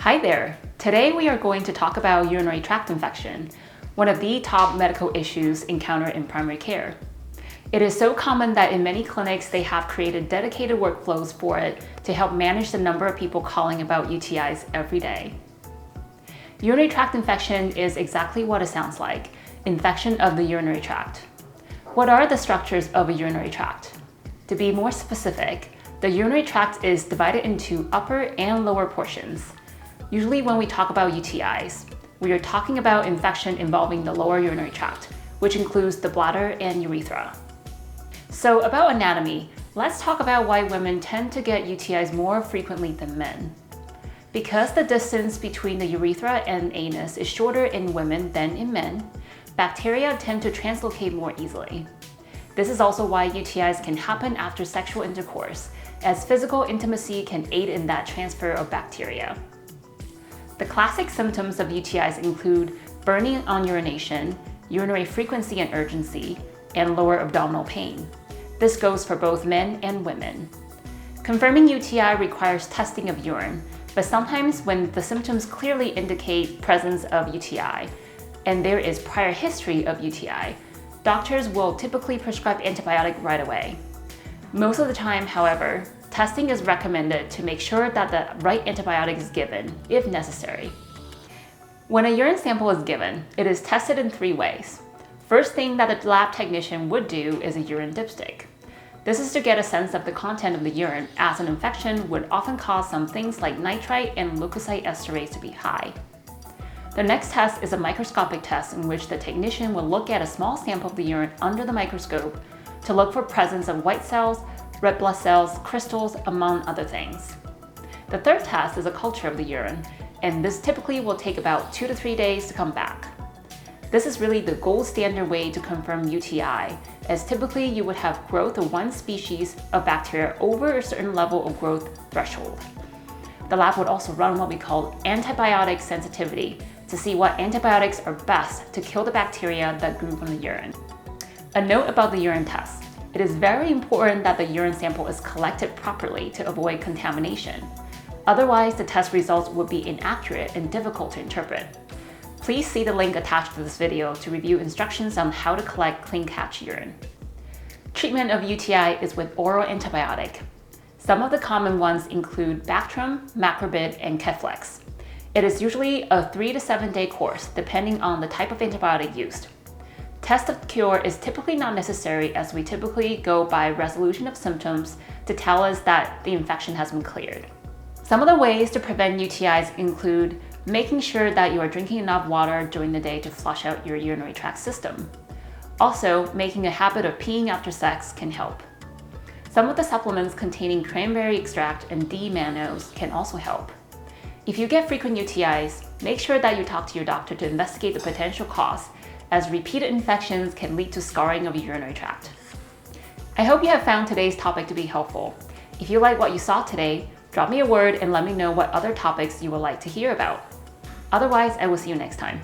Hi there! Today we are going to talk about urinary tract infection, one of the top medical issues encountered in primary care. It is so common that in many clinics they have created dedicated workflows for it to help manage the number of people calling about UTIs every day. Urinary tract infection is exactly what it sounds like, infection of the urinary tract. What are the structures of a urinary tract? To be more specific, the urinary tract is divided into upper and lower portions. Usually when we talk about UTIs, we are talking about infection involving the lower urinary tract, which includes the bladder and urethra. So about anatomy, let's talk about why women tend to get UTIs more frequently than men. Because the distance between the urethra and anus is shorter in women than in men, bacteria tend to translocate more easily. This is also why UTIs can happen after sexual intercourse, as physical intimacy can aid in that transfer of bacteria. The classic symptoms of UTIs include burning on urination, urinary frequency and urgency, and lower abdominal pain. This goes for both men and women. Confirming UTI requires testing of urine, but sometimes when the symptoms clearly indicate presence of UTI, and there is prior history of UTI, doctors will typically prescribe antibiotic right away. Most of the time, however, testing is recommended to make sure that the right antibiotic is given, if necessary. When a urine sample is given, it is tested in 3 ways. First thing that the lab technician would do is a urine dipstick. This is to get a sense of the content of the urine, as an infection would often cause some things like nitrite and leukocyte esterase to be high. The next test is a microscopic test in which the technician will look at a small sample of the urine under the microscope to look for presence of white cells, red blood cells, crystals, among other things. The third test is a culture of the urine, and this typically will take about 2 to 3 days to come back. This is really the gold standard way to confirm UTI, as typically you would have growth of one species of bacteria over a certain level of growth threshold. The lab would also run what we call antibiotic sensitivity to see what antibiotics are best to kill the bacteria that grew from the urine. A note about the urine test. It is very important that the urine sample is collected properly to avoid contamination. Otherwise, the test results would be inaccurate and difficult to interpret. Please see the link attached to this video to review instructions on how to collect clean catch urine. Treatment of UTI is with oral antibiotic. Some of the common ones include Bactrim, Macrobid, and Keflex. It is usually a 3 to 7 day course, depending on the type of antibiotic used. Test of cure is typically not necessary, as we typically go by resolution of symptoms to tell us that the infection has been cleared. Some of the ways to prevent UTIs include making sure that you are drinking enough water during the day to flush out your urinary tract system. Also, making a habit of peeing after sex can help. Some of the supplements containing cranberry extract and D-mannose can also help. If you get frequent UTIs, make sure that you talk to your doctor to investigate the potential cause, as repeated infections can lead to scarring of your urinary tract. I hope you have found today's topic to be helpful. If you like what you saw today, drop me a word and let me know what other topics you would like to hear about. Otherwise, I will see you next time.